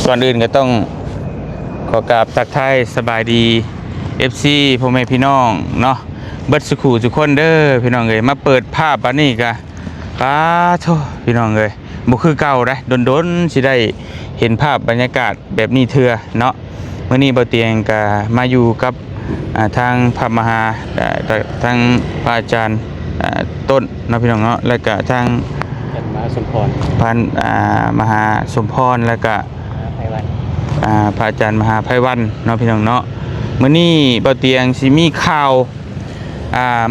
ก่อนอื่นก็ต้องขอกราบทักทายสบายดี FC พ่อแม่พี่น้องเนาะเบิดสุขุทุกคนเด้อพี่น้องเอ้ยมาเปิดภาพบัดนี้กะป้าโธ่พี่น้องเอ้ยบ่คือเก่าเด้ดนๆสิได้เห็นภาพบรรยากาศแบบนี้เทื่อเนาะมื้อนี้บ่เตียงก็มาอยู่กับทางพระมหาทางพระอาจารย์ต้นเนาะพี่น้องเนาะแล้วก็ทางมหาสมพรพันมหาสมพรแล้วก็ไพวันพระอาจารย์มหาไพวันเนาะพี่น้องเนาะมื้อนี้บ่เตียงสิมีข่าว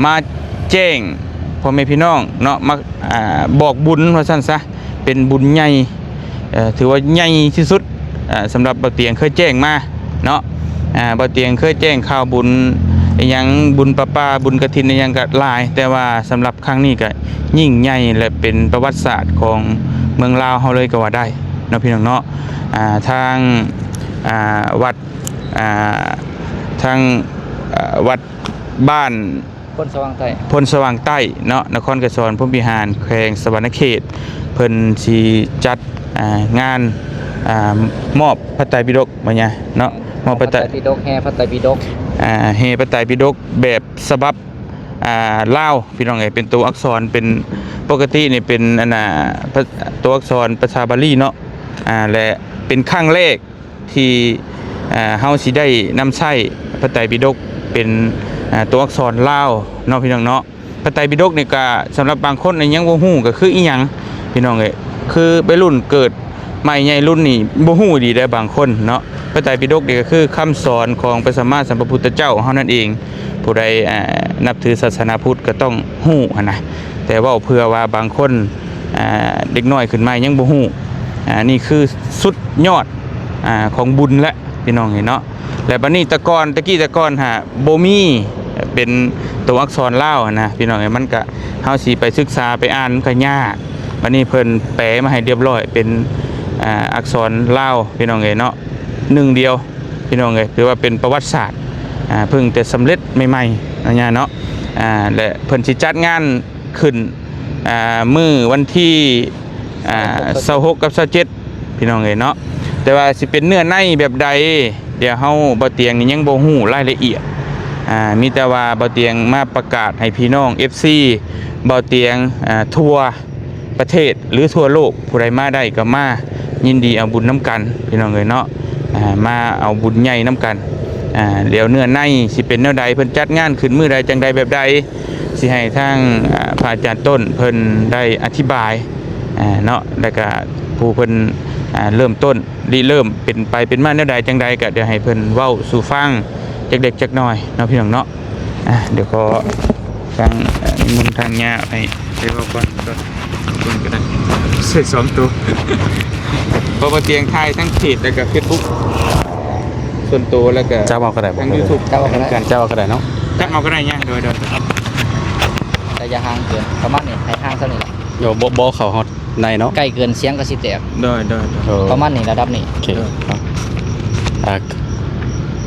มาแจ้งพ่อแม่พี่น้องเนาะมาบอกบุญว่าซั่นซะเป็นบุญใหญ่ถือว่าใหญ่ที่สุดสำหรับบ่เตียงเคยแจ้งมาเนาะบ่เตียงเคยแจ้งข่าวบุญอหยังบุญประปาบุญกฐินอหยังก็หลายแต่ว่าสำหรับครั้งนี้ก็ยิ่งใหญ่และเป็นประวัติศาสตร์ของเมืองลาวเฮาเลยก็ว่าได้เนาะพี่น้องเนาะทางวัดทางวัดบ้านพลสว่างใต้เนาะนครกระชอนพรหมวิหารแขวงสวรรณเขตเพิ่นสิจัดงานมอบพระไตรปิฎกว่าหยังเนาะมอบพระไตรปิฎกแห่พระไตรปิฎกแห่พระไตรปิฎกแบบฉบับลาวพี่น้องเอ้ยเป็นตัวอักษรเป็นปกตินี่เป็นตัวอักษรภาษาบาลีเนาะและเป็นครั้งแรกที่เฮาสิได้นำใช้พระไตรปิฎกเป็นตัวอักษรลาวเนาะพี่น้องเนาะพระไตรปิฎกนี่ก็สำหรับบางคนยังบ่ฮู้ก็คืออีหยังพี่น้องเอ้ยคือไปรุ่นเกิดใหม่ใหญ่รุ่นนี้บ่ฮู้ดีได้บางคนเนาะพระไตรปิฎกนี่ก็คือคำสอนของพระสัมมาสัมพุทธเจ้าเฮานั่นเองผู้ใดนับถือศาสนาพุทธก็ต้องฮู้นะแต่ว่าเพื่อว่าบางคนเด็กน้อยขึ้นมายังบ่ฮู้นี่คือสุดยอดของบุญและพี่น้องเห็นเนาะและบัดนี้ตะกอนบ่มีเป็นตัวอักษรลาวนะพี่น้องเอ้ยมันก็เฮาสิไปศึกษาไปอ่านก็ยากบัดนี้เพิ่นแปลมาให้เรียบร้อยเป็นอักษรลาวพี่น้องเอ้ยเนาะหนึ่งเดียวพี่น้องเอ้ยถือว่าเป็นประวัติศาสตร์เพิ่งแต่สำเร็จใหม่ๆนะเนาะและเพิ่นสิจัดงานขึ้นมื้อวันที่26กับ27พี่น้องเอ้ยเนาะแต่ว่าสิเป็นเนื้อในแบบใดเดี๋ยวเฮาบ่เตียงนี่ยังบ่ฮู้รายละเอียดมีแต่ว่าบ่เตียงมาประกาศให้พี่น้อง FC บ่เตียงทั่วประเทศหรือทั่วโลกผู้ใดมาได้ก็มายินดีเอาบุญน้ำกันพี่น้องเอ้ยเนาะมาเอาบุญใหญ่น้ำกันเดี๋ยวเนื้อในสิเป็นแนวใดเพิ่นจัดงานขึ้นมื้อใดจังใดแบบใดสิให้ทางพระอาจารย์ต้นเพิ่นได้อธิบายเนาะแล้วก็ผู้เพิ่นเริ่มต้นเริ่มเป็นไปเป็นมาแนวใดจังใดก็เดี๋ยวให้เพิ่นเว้าสู่ฟังจักเด็กจักน้อยเนาะพี่น้องเนาะเดี๋ยวขอฟังนิมนต์ทางญาให้ได้เว้าก่อนก็ได้เสร็จ2ตัวเพราะว่าเตียงไทยทั้งเพจแล้วก็ Facebook ส่วนตัวแล้วก็เจ้าเอาก็ได้ทาง YouTube เจ้าเอาก็ได้เนาะจักเอาก็ได้เนี่ยโดยแต่อย่าห่างเกินประมาณนี้ให้ห่างเท่านี้แหละโยบ่เข้าฮอดในเนาะใกล้เกินเสียงก็สิแตกโดยประมาณนี้ระดับนี้โอเค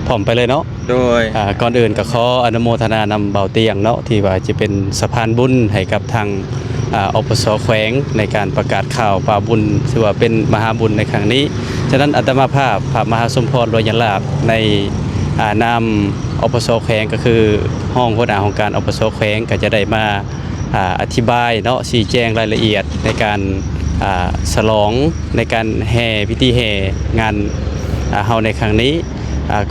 พร้อมไปเลยเนาะโดยก่อนอื่นก็ขออนุโมทนานำเบาเตียงเนาะที่ว่าจะเป็นสะพานบุญให้กับทางอปสแขวงในการประกาศข่าวป่าบุญถือว่าเป็นมหาบุญในครั้งนี้ฉะนั้นอาตมาภาพพระมหาสมพรรอยลาภในนามอปสแขวงก็คือห้องหัวหน้าของการอปสแขวงก็จะได้มาอธิบายเนาะชี้แจงรายละเอียดในการฉลองในการแห่พิธีแห่งานเฮาในครั้งนี้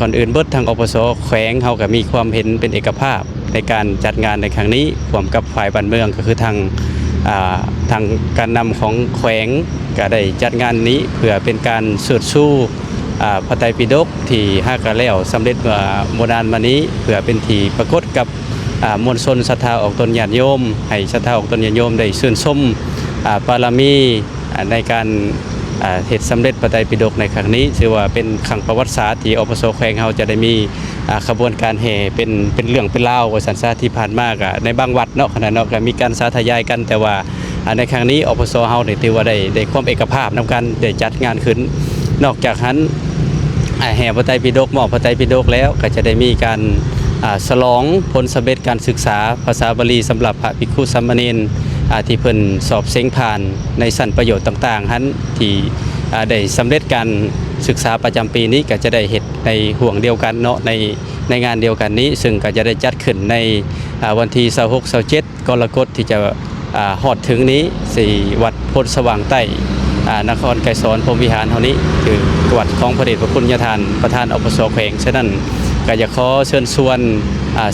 ก่อนอื่นเบิดทางอปสแขวงเฮาก็มีความเห็นเป็นเอกภาพในการจัดงานในครั้งนี้ร่วมกับฝ่ายบ้านเมืองก็คือทางการนำของแขวงก็ได้จัดงานนี้เพื่อเป็นการเสิร์ชสู้พระไตรปิฎกที่ห้ากะแล้วสำเร็จเมื่อโบราณมานี้เพื่อเป็นที่ปรากฏกับมวลชนศรัทธาออกตนญาติโยมให้ศรัทธาออกตนญาติโยมได้ชื่นชมบารมีในการเหตุสำเร็จพระไตรปิฎกในครั้งนี้ถือว่าเป็นครั้งประวัติศาสตร์ที่อปสแขวงเฮาจะได้มีขบวนการแห่เป็นเรื่องเป็นเล่าว่าสันซาที่ผ่านมากในบางวัดเนาะขณะเนาะก็มีการสาธยายกันแต่ว่าในครั้งนี้อปสเฮาได้ถือว่าได้ความเอกภาพนำกันได้จัดงานขึ้นนอกจากนั้นแห่พระไตรปิฎกมอบพระไตรปิฎกแล้วก็จะได้มีการฉลองผลสำเร็จการศึกษาภาษาบาลีสำหรับพระภิกขุสามเณรที่เพิ่นสอบเซ็งผ่านในชั้นประโยชน์ต่างๆนั้นที่ได้สำเร็จการ ศึกษาประจำปีนี้ก็จะได้เฮ็ดในห่วงเดียวกันเนาะในงานเดียวกันนี้ซึ่งก็จะได้จัดขึ้นในวันที่26 27กรกฎาคมที่จะฮอดถึงนี้4วัดโพธิ์สว่างใต้นครไกรสอนพรหมวิหารเฮานี้คือวัดของพระเดชพระคุณญาทานประธานอปสแขวงฉะนั้นก็จะขอเชิญชวน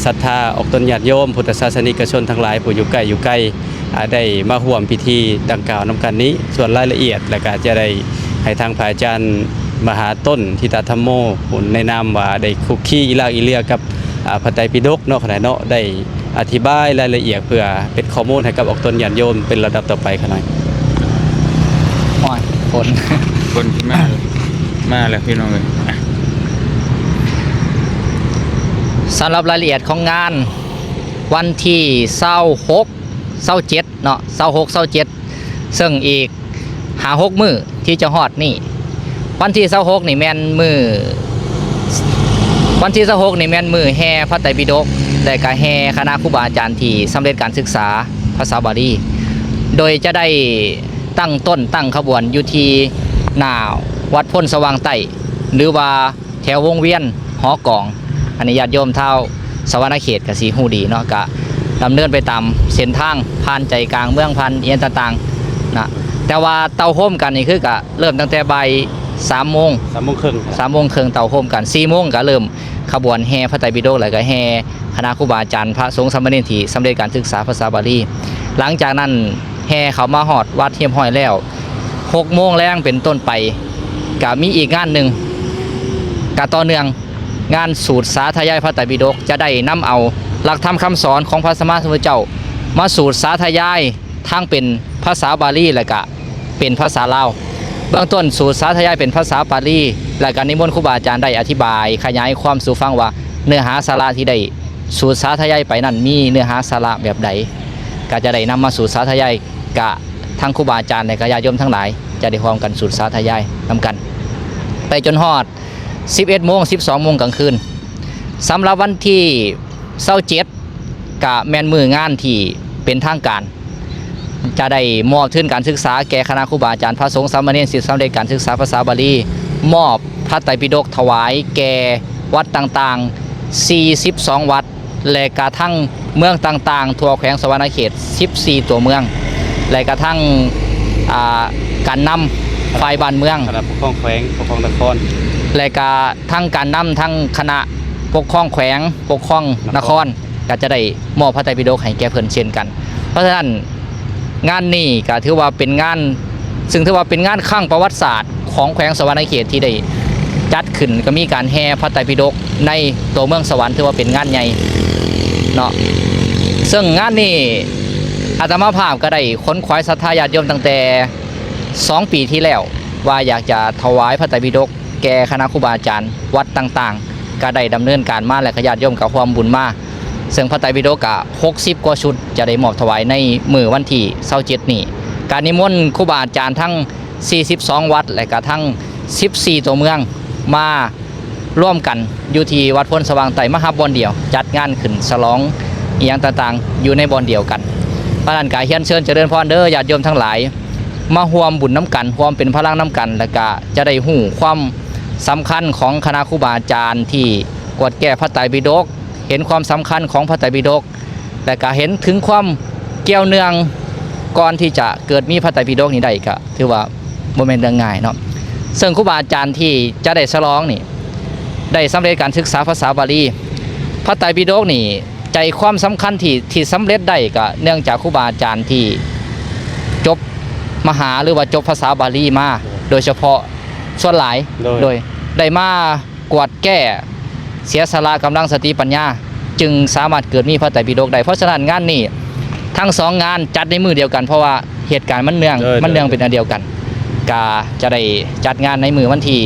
ศรัทธาออกตนญาติโยมพุทธศาสนิกชนทั้งหลายผู้อยู่ใกล้อยู่ไกลได้มาร่วมพิธีดังกล่าวนำกันนี้ส่วนรายละเอียดและก็จะได้ให้ทางพระอาจารย์มหาต้นทิตาธรรมโมหุ่นในนามว่าได้คุกคีอีลากอีเลียกับพระไตรปิฎกเนาะขณะเนาะได้อธิบายรายละเอียดเพื่อเป็นข้อมูลให้กับออกตนญาติโยมเป็นระดับต่อไปขนาด อ้อยฝน คนที่มาแล้วพี่น้องเลยอ่ะ สำหรับรายละเอียดของงานวันที่26 27เนาะ26 27ซึ่งอีก5-6 มื้อที่จะฮอดนี่วันที่26นี่แม่นมื้อวันที่26นี่แม่นมื้อแห่พระไตรปิฎกและก็แห่คณะครูบาอาจารย์ที่สำเร็จการศึกษาภาษาบาลีโดยจะได้ตั้งต้นตั้งขบวนอยู่ที่หน้าวัดพ้นสว่างใต้หรือว่าแถววงเวียนหอกองอันนี้ญาติโยมเท่าสวรรณเขตกับสีหูดีเนาะก็ดำเนินไปตามเส้นทางผ่านใจกลางเมืองผ่านเอียนต่างๆนะแต่ว่าเตาโฮมกันนี่คือก็เริ่มตั้งแต่บ่าย3 โมง 3 โมงครึ่ง 3 โมงครึ่งเตาโฮมกัน4 โมงก็เริ่มขบวนแห่พระไตรปิฎกแล้วก็แห่คณะครูบาอาจารย์พระสงฆ์สามเณรที่สำเร็จการศึกษาภาษาบาลีหลังจากนั้นแห่เขามาฮอดวัดเทียมห้อยแล้ว6 โมงแรงเป็นต้นไปก็มีอีกงานหนึ่งก็ต่อเนื่องงานสูตรสาธยายพระไตรปิฎกจะได้นำเอาหลักธรรมคำสอนของพระสัมมาสัมพุทธเจ้ามาสูตรสาธยายทั้งเป็นภาษาบาลีและก็เป็นภาษาลาวเบื้องต้นสูตรสาธยายเป็นภาษาบาลีและก็นิมนต์ครูบาอาจารย์ได้อธิบายขยายความสู่ฟังว่าเนื้อหาสาระที่ได้สูตรสาธยายไปนั้นมีเนื้อหาสาระแบบใดก็จะได้นำมาสูตรสาธยายกะทั้งครูบาอาจารย์และก็ญาติโยมทั้งหลายจะได้พร้อมกันสูตรสาธยายนำกันไปจนฮอด11 โมง 12 โมงกลางคืนสำหรับวันที่27กะแม่นมืองานที่เป็นทางการจะได้มอบทุนการศึกษาแก่คณะครูบาอาจารย์พระสงฆ์สามเณรศิษย์สำเร็จการศึกษาภาษาบาลีมอบพระไตรปิฎกถวายแก่วัดต่างๆ42 วัดและกระทั่งเมืองต่างๆทั่วแขวงสวรรณเขต14 ตัวเมืองและกระทั่งการนำฝ่ายบ้านเมือง คณะปกครองแขวงปกครองนคร และก็ทั้งการนำทั้งคณะปกครองแขวงปกครองนครก็จะได้มอบพระไตรปิฎกให้แก่เพิ่นเช่นกันเพราะฉะนั้นงานนี้ก็ถือว่าเป็นงานซึ่งถือว่าเป็นงานครั้งประวัติศาสตร์ของแขวงสวรรณเขตที่ได้จัดขึ้นก็มีการแห่พระไตรปิฎกในตัวเมืองสวรรค์ถือว่าเป็นงานใหญ่เนาะซึ่งงานนี้อาตมาภาพก็ได้ค้นคว้าศรัทธาญาติโยมตั้งแต่2 ปีที่แล้วว่าอยากจะถวายพระไตรปิฎกแก่คณะครูบาอาจารย์วัดต่างๆก็ได้ดำเนินการมาและญาติโยมกับความบุญมาซึ่งพระไตรปิฎกก็60 กว่าชุดจะได้มอบถวายในมื้อวันที่27นี้การนิมนต์ครูบาอาจารย์ทั้ง42 วัดและก็ทั้ง14 ตัวเมืองมาร่วมกันอยู่ที่วัดพ้นสว่างใต้มหาบ่อนเดียวจัดงานขึ้นฉลองอีหยังต่างๆอยู่ในบ่อนเดียวกันพระนันกาเฮียนเชิญเจริญพรเด้อญาติโยมทั้งหลายมาร่วมบุญน้ำกันร่วมเป็นพลังน้ำกันและก็จะได้หู้ความสำคัญของคณะครูบาอาจารย์ที่กวดแก้พระไตรปิฎกเห็นความสำคัญของพระไตรปิฎกและก็เห็นถึงความเกี่ยวเนื่องก่อนที่จะเกิดมีพระไตรปิฎกนี้ได้ก็ถือว่าบ่แม่นเรื่องง่ายเนาะซึ่งครูบาอาจารย์ที่จะได้ฉลองนี่ได้สำเร็จการศึกษาภาษาบาลีพระไตรปิฎกนี่ใจความสำคัญที่สำเร็จได้ก็เนื่องจากครูบาอาจารย์ที่จบมหาหรือว่าจบภาษาบาลีมาโดยเฉพาะส่วนหลายโดยได้มากวดแก้เสียสละกำลังสติปัญญาจึงสามารถเกิดมีพระไตรปิฎกได้เพราะฉะนั้นงานนี้ทั้ง2 งานจัดในมือเดียวกันเพราะว่าเหตุการณ์มันเนื่องเป็นอันเดียวกันกาจะได้จัดงานในมือวันที่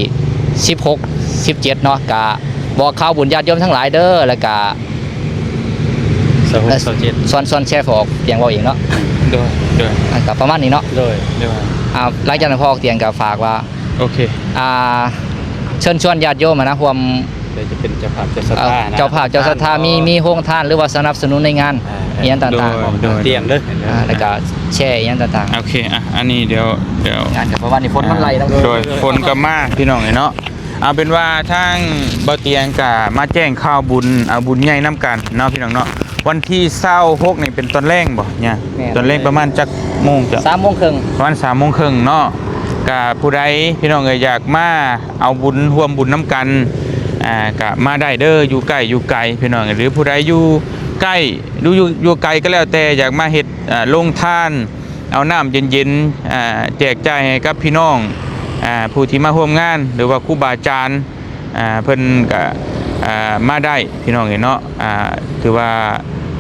16 17เนาะกาบอกข่าวบุญญาติโยมทั้งหลายเด้อแล้วก็ส่วนแชร์ออกเตียงเว้าเองเนาะโดยกับประมาณนี้เนาะโดยหลังจากนั้นพอออกเตียงก็ฝากว่าโอเคเชิญชวนญาติโยมนะร่วม เดี๋ยวจะเป็นเจ้าภาพเจ้าศรัทธานะ เจ้าภาพเจ้าศรัทธามีโฮงทานหรือว่าสนับสนุนในงานอหย่างต่าง โดย เตียงเด้อ ๆแล้วก็แช่อหย่างต่าง โอเคอ่ะอันนี้เดี๋ยว ๆงานกับเพราะว่านี่ฝนมันไหลแล้ว โดยฝนก็มาพี่น้องเนาะเอาเป็นว่าทางเบาเตียงกะมาแจ้งข่าวบุญเอาบุญใหญ่น้ำกันเนาะพี่น้องเนาะวันที่26นี่เป็นตอนแรกบ่เนี่ยตอนแรกประมาณจักโมงจ้ะ 3:30 ประมาณ3:30เนาะกะผู้ใดพี่น้องอยากมาเอาบุญร่วมบุญน้ำกันกะมาได้เด้ออยู่ใกล้อยู่ไกลพี่น้องหรือผู้ใดอยู่ใกล้อยู่ไกลก็แล้วแต่อยากมาเฮ็ดโรงทานเอาน้ำเย็นๆแจกจ่ายให้กับพี่น้องผู้ที่มาร่วมงานหรือว่าครูบาอาจารย์เพิ่นก็มาได้พี่น้องเนาะถือว่า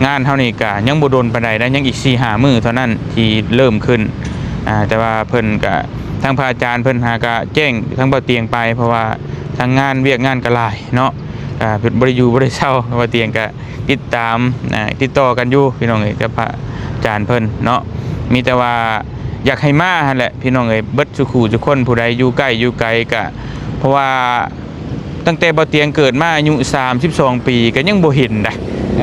งานเท่านี้ก็ยังบ่โดนปานใดนะยังอีก 4-5 มื้อเท่านั้นที่เริ่มขึ้นแต่ว่าเพิ่นก็ทางพระอาจารย์เพิ่นหาก็แจ้งทางบ่เตียงไปเพราะว่าทางงานเวียกงานก็หลายเนาะเพิ่นบ่ได้อยู่บ่ได้เช้าบ่เตียงก็ติดตามติดต่อกันอยู่พี่น้องกับพระอาจารย์เพิ่นเนาะมีแต่ว่าอยากให้มาหั่นแหละพี่น้องเบิดสุขูทุกคนผู้ใดอยู่ใกล้อยู่ไกลก็เพราะว่าตั้งแต่บ่เตียงเกิดมาอายุ32 ปีก็ยังบ่เห็นได้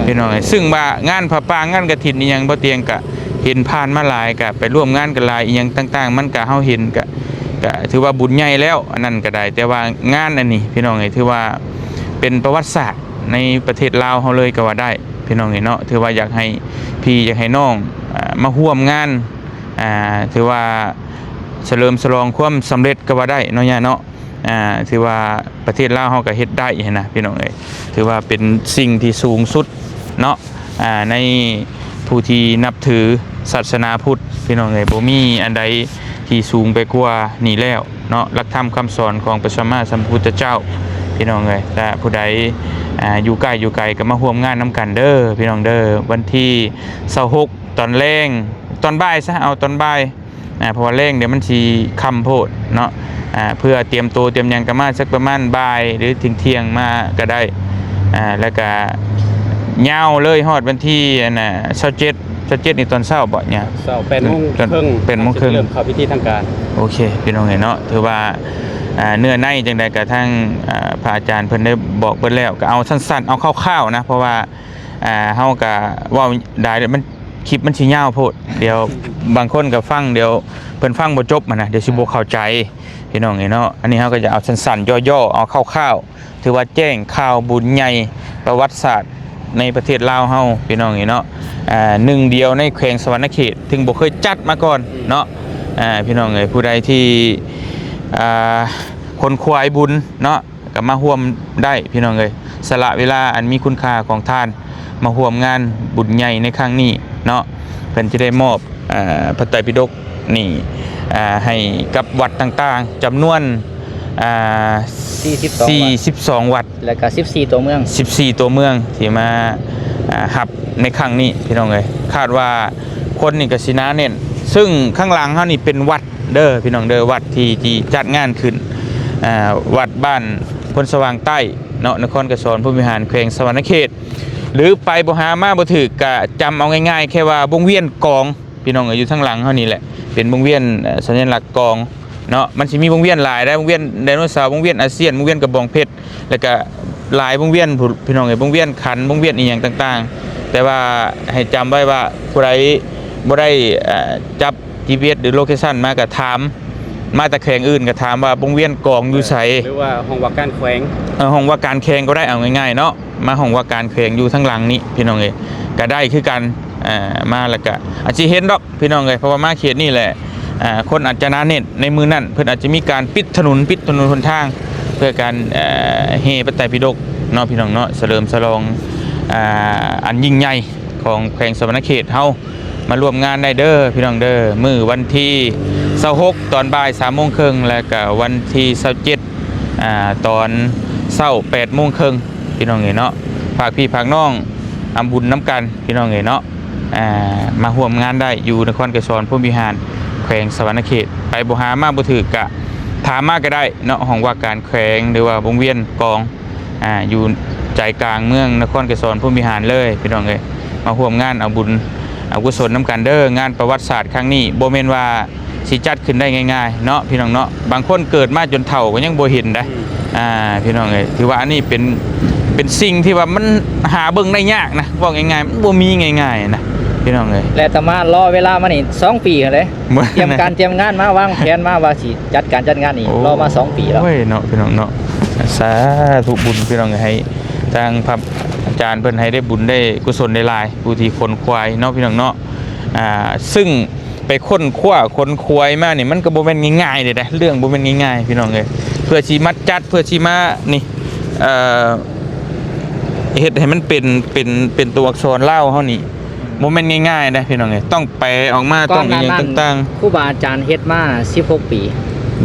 พี่น้องซึ่งว่างานพระปางานกฐินอีหยังบ่เตียงก็เห็นผ่านมาหลายก็ไปร่วมงานกันหลายอีหยังต่างๆมันก็เฮาเห็นก็ถือว่าบุญใหญ่แล้วอันนั้นก็ได้แต่ว่างานอันนี้พี่น้องถือว่าเป็นประวัติศาสตร์ในประเทศลาวเฮาเลยก็ว่าได้พี่น้องเนาะถือว่าอยากให้พี่อยากให้น้องมาร่วมงานถือว่าเฉลิมฉลองความสำเร็จก็ว่าได้เนาะย่าเนาะถือว่าประเทศลาวเฮาก็เฮ็ดได้นะพี่น้องถือว่าเป็นสิ่งที่สูงสุดเนาะในผู้ที่นับถือศาสนาพุทธพี่น้องบ่มีอันใดที่สูงไปกว่านี่แล้วเนาะหลักธรรมคำสอนของพระสัมมาสัมพุทธเจ้าพี่น้องแต่ผู้ใดอยู่ใกล้อยู่ไกลก็มาร่วมงานนํกันเด้อพี่น้องเด้อวันที่26ตอนแลงตอนบ่ายซะเอาตอนบ่ายเพราะว่าแลงเดี๋ยวมันสิค่ำโพดเนาะเพื่อเตรียมตัวเตรียมหยังก็มาสักประมาณบ่ายหรือถึงเที่ยงมาก็ได้แล้วก็ยาวเลยฮอดวันที่27นี่ตอนเช้าบ่เนี่ย เช้า8:30 8:30 เริ่มเข้าพิธีทางการ โอเคพี่น้องเนาะถือว่าเนื้อในจังใดก็ทั้งพระอาจารย์เพิ่นได้บอกเบิดแล้วก็เอาสั้นๆเอาคร่าวๆนะเพราะว่าเฮาก็เว้าได้มันคลิปมันสิยาวโพดเดี๋ยวบางคนก็ฟังเดี๋ยวเพิ่นฟังบ่จบมันนะเดี๋ยวสิบ่เข้าใจพี่น้องเนาะอันนี้เฮาก็จะเอาสั้นๆย่อๆเอาคร่าวๆถือว่าแจ้งข่าวบุญใหญ่ประวัติศาสตร์ในประเทศลาวเฮาพี่น้องเนาะหนึ่งเดียวในแขวงสวรรณเขตถึงบ่เคยจัดมาก่อนเนาะพี่น้องผู้ใดที่คนควายบุญเนาะก็มาร่วมได้พี่น้องสละเวลาอันมีคุณค่าของท่านมาร่วมงานบุญใหญ่ในครั้งนี้เนาะเพิ่นจะได้มอบพระไตรปิฎกนี่ให้กับวัดต่างๆจำนวน42 วัดแล้วก็14ตัวเมือง 14 ตัวเมืองที่มาหับในครั้งนี้พี่น้องคาดว่าคนนี่ก็สิหนาแน่นซึ่งข้างหลังเฮานี่เป็นวัดเด้อพี่น้องเด้อวัดที่จัดงานขึ้นวัดบ้านพลสว่างใต้เนาะนครกระสอนผู้บริหารแขวงสวรรณเขตหรือไปบ่หามาบ่ถึกก็จำเอาง่ายๆแค่ว่าวงเวียนกองพี่น้องอยู่ทางหลังเฮานี่แหละเป็นวงเวียนสัญลักษณ์กองเนาะมันสิมีวงเวียนหลายได้วงเวียนไดโนเสาร์วงเวียนอาเซียนวงเวียนกระบองเพชรแล้วก็หลายวงเวียนพี่น้องวงเวียนขันวงเวียนอีหยังต่างๆแต่ว่าให้จำไว้ว่าผู้ใดบ่ได้จับ GPS หรือโลเคชั่นมาก็ถามมาแต่แขวงอื่นก็ถามว่าวงเวียนกองอยู่ไสหรือว่าห้องว่าการแขวงห้องว่าการแขวงก็ได้เอาง่ายๆเนาะมาห้องว่าการแขวงอยู่ทั้งหลังนี้พี่น้องก็ได้คือกันมาแล้วก็อาจจะเห็นดอกพี่น้องเพราะว่ามาเขตนี่แหละคนอาจจะหนาแน่นในมือนั่นเพิ่นอาจจะมีการปิดถนนหนทางเพื่อการเฮพระไตรปิฎกเนาะพี่น้องเนาะเฉลิมฉลองอันยิ่งใหญ่ของแขวงสวรรณเขตเฮามาร่วมงานได้เด้อพี่น้องเด้อมื้อวันที่26ตอนบ่าย 3:30 แล้วก็วันที่27ตอนเช้า 8:30 พี่น้องเนาะฝากพี่ฝากน้องอำบุญน้ำกันพี่น้องเนาะมาร่วมงานได้อยู่นครกระสอนผู้บริหารแขวงสวรรณเขตไปบ่หามาบ่ถึกก็ถามมาก็ได้เนาะห้องว่าการแขวงหรือว่าวงเวียนกองอยู่ใจกลางเมืองนครกระสอนผู้บริหารเลยพี่น้องมาร่วมงานเอาบุญเอากุศลน้ำกันเด้องานประวัติศาสตร์ครั้งนี้บ่แม่นว่า สิจัดขึ้นได้ง่ายๆเนาะพี่น้องเนาะบางคนเกิดมาจนเฒ่าก็ยังบ่เห็นได้พี่น้องเอ้ยถือว่าอันนี้เป็นสิ่งที่ว่ามันหาเบิ่งได้ยากนะบอกง่ายๆมันบ่มีง่ายๆนะพี่น้องเอ้ย และอาตมารอเวลามานี่2 ปีเลยเตรียมการเตรียมงานมาวางแผนมาว่าสิจัดการจัดงานนี่รอมา2 ปีแล้ว โอ้ยเนาะพี่น้องเนาะสาธุบุญพี่น้องให้ทางพระอาจารย์เพิ่นให้ได้บุญได้กุศลได้หลายผู้ที่คนควายเนาะพี่น้องเนาะซึ่งไปค้นคว้าคนควายมานี่มันก็บ่แม่นง่ายๆเด้นะเรื่องบ่แม่นง่ายๆพี่น้องเอ้ยเพื่อสิมัดจัดเพื่อสิมานี่เฮ็ดให้มันเป็นตัวอักษรลาวเฮานี่บ่แม่นง่ายๆนะพี่น้องเอ้ยต้องแปลออกมาต้องอีหยังต่างๆครูบาอาจารย์เฮ็ดมา16 ปี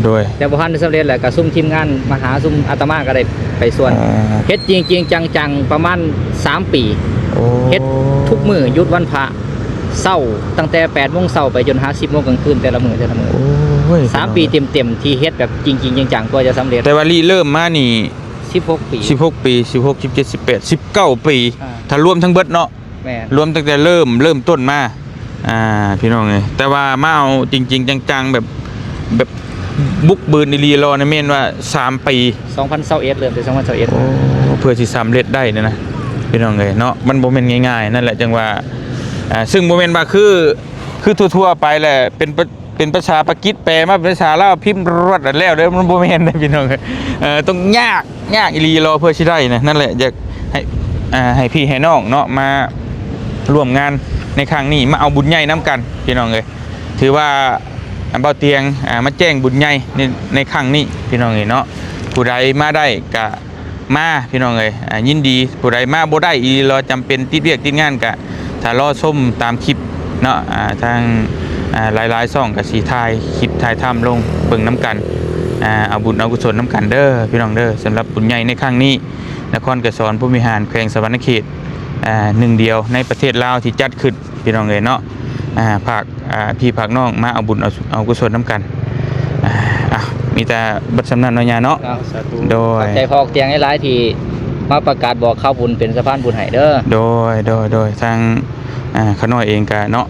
โดยแต่บ่ทันได้สำเร็จแหละก็ซุ่มทีมงานมาหาซุ่มอาตมาก็ได้ไปส่วนเฮ็ดจริงๆจังๆประมาณ3 ปีเฮ็ดทุกมื้อหยุดวันพระเช้าตั้งแต่8 โมงเช้าไปจน10 โมงกลางคืนแต่ละมื้อ3 ปีเต็มๆที่เฮ็ดแบบจริงๆจังๆกว่าจะสำเร็จแต่ว่าเริ่มมานี่16 ปี16 ปี16 17 18 19 ปีถ้ารวมทั้งเบิดเนาะแม่รวมตั้งแต่เริ่มต้นมาพี่น้องเอ้ยแต่ว่ามาเอาจริงๆจังๆแบบบุกบืนอีหลีรอนะแม่นว่า3 ปี2021เริ่มแต่2021เพื่อสิสำเร็จได้นะพี่น้องเอ้ยเนาะมันบ่แม่นง่ายๆนั่นแหละจังว่าซึ่งบ่แม่นว่าคือทั่วๆไปแหละเป็นภาษาปากีสแปลมาเป็นภาษาลาวพิมพ์รวดแล้วเด้อมันบ่แม่นนะพี่น้องต้องยากอีหลีรอเพื่อสิได้นะนั่นแหละอยากให้พี่ให้น้องเนาะมาร่วมงานในครั้งนี้มาเอาบุญใหญ่น้ำกันพี่น้องเอ้ยถือว่าเบาเตียงมาแจ้งบุญใหญ่ในครั้งนี้พี่น้องเอ้ยเนาะผู้ใดมาได้ก็มาพี่น้องเอ้ยยินดีผู้ใดมาบ่ได้อีรอจำเป็นติดเรียกติดงานก็ถ้ารอชมตามคลิปเนาะทางหลายๆช่องก็สิถ่ายคลิปถ่ายทำลงเบิ่งน้ำกันเอาบุญเอากุศลน้ำกันเด้อพี่น้องเด้อสำหรับบุญใหญ่ในครั้งนี้นครกระสอนผู้บริหารแขวงสะวรรณเขตหนึ่งเดียวในประเทศลาวที่จัดขึ้นพี่น้องเอ้ยเนาะภาคพี่ภาคน้องมาเอาบุญเอากุศลน้ำกันมีแต่บัดสำนักน้อยเนาะโดยใจพอกเตียงให้หลายที่มาประกาศบอกเข้าบุญเป็นสะพานบุญให้เด้อโดยทางขาน้อยเองก็เนาะ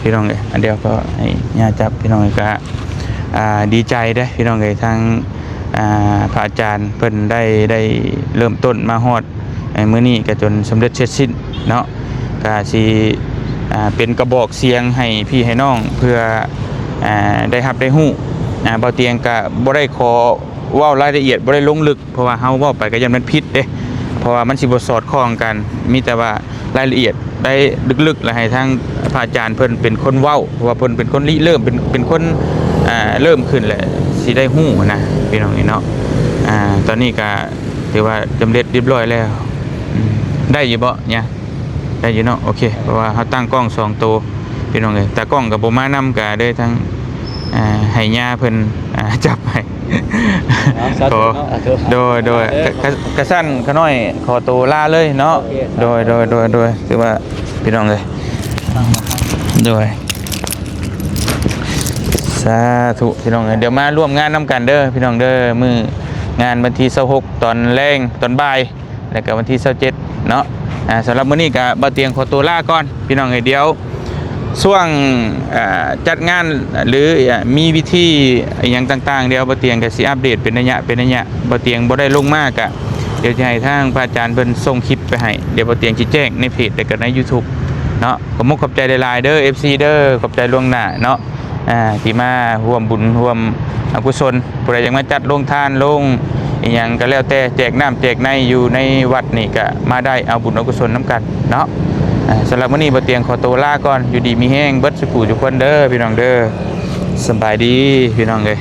พี่น้องเอ้ยอันเดียวก็ให้ญาจับพี่น้องเอ้ยก็ดีใจเด้พี่น้องเอ้ยทางพระอาจารย์เพิ่นได้เริ่มต้นมาฮอดมื้อนี้ก็จนสำเร็จเสร็จสิ้นเนาะก็สิเป็นกระบอกเสียงให้พี่ให้น้องเพื่อได้รับได้ฮู้เบาเตียงก็บ่ได้ขอเว้ารายละเอียดบ่ได้ลงลึกเพราะว่าเฮาเว้าไปก็ยังมันผิดเด้เพราะว่ามันสิบ่สอดคล้องกันมีแต่ว่ารายละเอียดได้ลึกๆแล้วให้ทางพระอาจารย์เพิ่นเป็นคนเว้าเพราะว่าเพิ่นเป็นคนริเริ่มเป็นคนเริ่มขึ้นแหละสิได้ฮู้นะพี่น้องเนาะตอนนี้ก็ถือว่าสำเร็จเรียบร้อยแล้วได้อยู่บ่เนี่ยได้อยู่เนาะโอเคเพราะว่าเฮาตั้งกล้อง2ตัวพี่น้องเอ้ยแต่กล้องก็บ่มานำก็ได้ทั้งให้ย่าเพิ่นจับให้โดยกระสั้นขน้อยขอตัวลาเลยเนาะโดยถือว่าพี่น้องเลยโดยสาธุพี่น้องเดี๋ยวมาร่วมงานนำกันเด้อพี่น้องเด้อมื้องานวันที่26ตอนแรงตอนบ่ายแล้วก็วันที่27เนาะสำหรับมื้อนี้ก็บ่เตียงขอตัวลาก่อนพี่น้องเดี๋ยวช่วงจัดงานหรือมีวิธีอย่างต่างๆเดี๋ยวบ่เตียงก็สิอัปเดตเป็นระยะบ่เตียงบ่ได้ลงมากะเดี๋ยวจะให้ทางพระอาจารย์เพิ่นส่งคลิปไปให้เดี๋ยวบ่เตียงสิแจ้งในเพจและก็ใน YouTube เนาะขอบใจหลายๆเด้อ FC เด้อขอบใจล่วงหน้าเนาะที่มาร่วมบุญร่วมอกุศลผู้ใดอยากมาจัดโรงทานโรงอีหยังก็แล้วแต่แจกน้ำแจกในอยู่ในวัดนี่ก็มาได้เอาบุญเอากุศลนํกันเนาะสำหรับมื้อนี้บ่เตียงขอตัวลาก่อนอยู่ดีมีแห้งเบิดสุขุทุกคนเด้อพี่น้องเด้อสบายดีพี่น้องเอ้ย